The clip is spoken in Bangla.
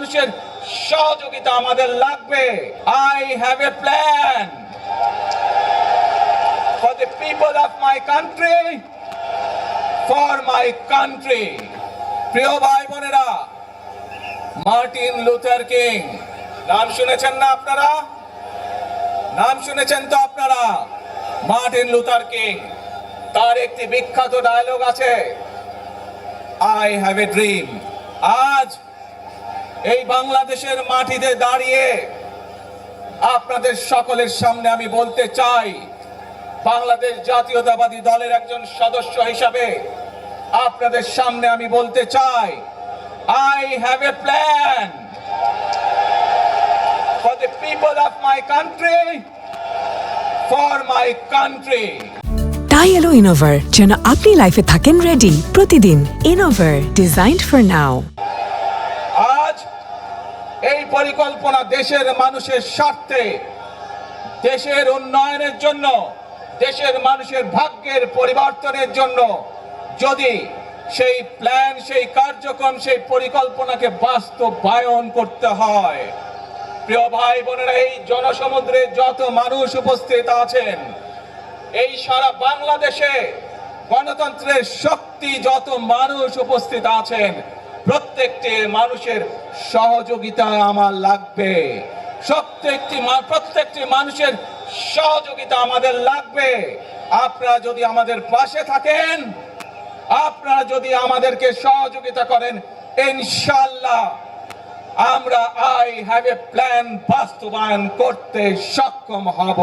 মানুষের সহযোগিতা আমাদের লাগবে। I have a plan for the people of my country, for my country. প্রিয় ভাই বোনেরা, মার্টিন লুথার কিং নাম শুনেছেন না আপনারা? নাম শুনেছেন তো আপনারা? মার্টিন লুথার কিং, তার একটি বিখ্যাত ডায়লগ আছে, I have a dream. আজ এই বাংলাদেশের মাটিতে দাঁড়িয়ে আপনাদের সকলের সামনে আমি বলতে চাই, বাংলাদেশ জাতীয়তাবাদী দলের একজন সদস্য হিসাবে আপনাদের সামনে আমি বলতে চাই, I have a plan for the people of my country, for my country. তাই এলো ইনোভার, যেন আপনি লাইফে থাকেন রেডি প্রতিদিন। Innova, designed for now. আজ এই পরিকল্পনা দেশের মানুষের স্বার্থে, দেশের উন্নয়নের জন্য, দেশের মানুষের ভাগ্যের পরিবর্তনের জন্য যদি সেই প্ল্যান, সেই কার্যক্রম, সেই পরিকল্পনাকে বাস্তবায়ন করতে হয়, প্রিয় ভাই বোনেরা, এই জনসমুদ্রে যত মানুষ উপস্থিত আছেন, এই সারা বাংলাদেশে গণতন্ত্রের শক্তি যত মানুষ উপস্থিত আছেন, প্রত্যেকটি মানুষের সহযোগিতা আমার লাগবে। প্রত্যেকটি মানুষের সহযোগিতা আমাদের লাগবে। আপনারা যদি আমাদের পাশে থাকেন, আপনারা যদি আমাদেরকে সহযোগিতা করেন, ইনশাআল্লাহ আমরা I have a plan বাস্তবায়ন করতে সক্ষম হব।